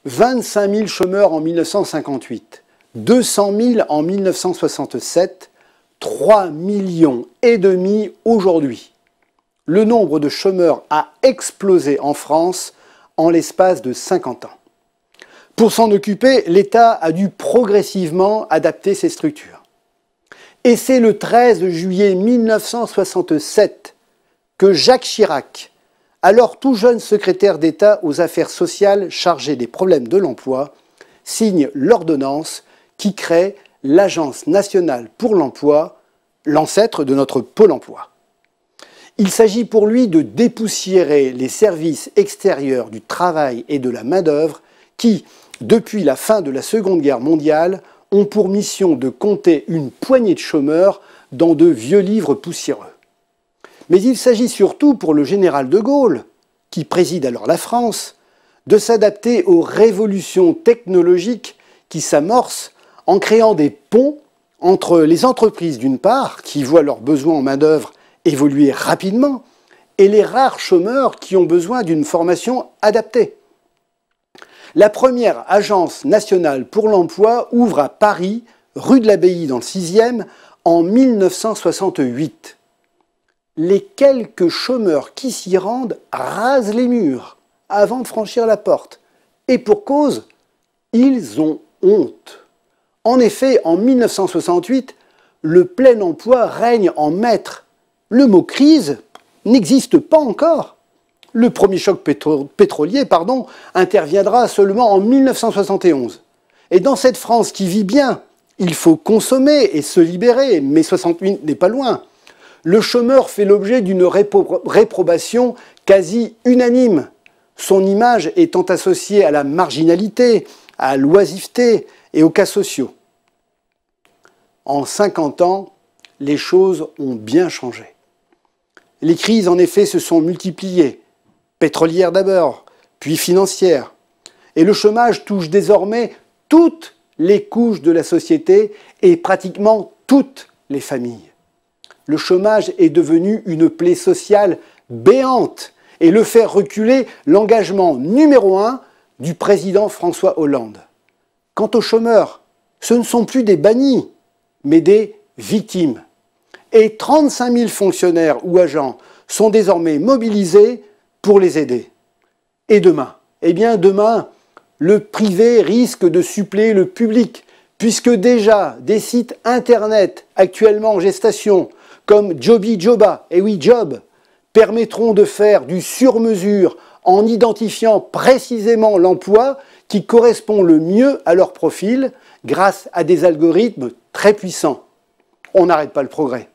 25 000 chômeurs en 1958, 200 000 en 1967, 3,5 millions aujourd'hui. Le nombre de chômeurs a explosé en France en l'espace de 50 ans. Pour s'en occuper, l'État a dû progressivement adapter ses structures. Et c'est le 13 juillet 1967 que Jacques Chirac, alors tout jeune secrétaire d'État aux affaires sociales chargé des problèmes de l'emploi, signe l'ordonnance qui crée l'Agence nationale pour l'emploi, l'ancêtre de notre Pôle emploi. Il s'agit pour lui de dépoussiérer les services extérieurs du travail et de la main-d'œuvre qui, depuis la fin de la Seconde Guerre mondiale, ont pour mission de compter une poignée de chômeurs dans de vieux livres poussiéreux. Mais il s'agit surtout pour le général de Gaulle, qui préside alors la France, de s'adapter aux révolutions technologiques qui s'amorcent en créant des ponts entre les entreprises d'une part, qui voient leurs besoins en main-d'œuvre évoluer rapidement, et les rares chômeurs qui ont besoin d'une formation adaptée. La première agence nationale pour l'emploi ouvre à Paris, rue de l'Abbaye dans le 6e, en 1968. Les quelques chômeurs qui s'y rendent rasent les murs avant de franchir la porte. Et pour cause, ils ont honte. En effet, en 1968, le plein emploi règne en maître. Le mot crise n'existe pas encore. Le premier choc pétrolier interviendra seulement en 1971. Et dans cette France qui vit bien, il faut consommer et se libérer, mais 68 n'est pas loin. Le chômeur fait l'objet d'une réprobation quasi unanime, son image étant associée à la marginalité, à l'oisiveté et aux cas sociaux. En 50 ans, les choses ont bien changé. Les crises, en effet, se sont multipliées, pétrolières d'abord, puis financières. Et le chômage touche désormais toutes les couches de la société et pratiquement toutes les familles. Le chômage est devenu une plaie sociale béante et le fait reculer l'engagement numéro 1 du président François Hollande. Quant aux chômeurs, ce ne sont plus des bannis, mais des victimes. Et 35 000 fonctionnaires ou agents sont désormais mobilisés pour les aider. Et demain? Eh bien demain, le privé risque de suppléer le public, puisque déjà des sites internet actuellement en gestation, comme Joby Joba, et oui Job, permettront de faire du sur-mesure en identifiant précisément l'emploi qui correspond le mieux à leur profil grâce à des algorithmes très puissants. On n'arrête pas le progrès.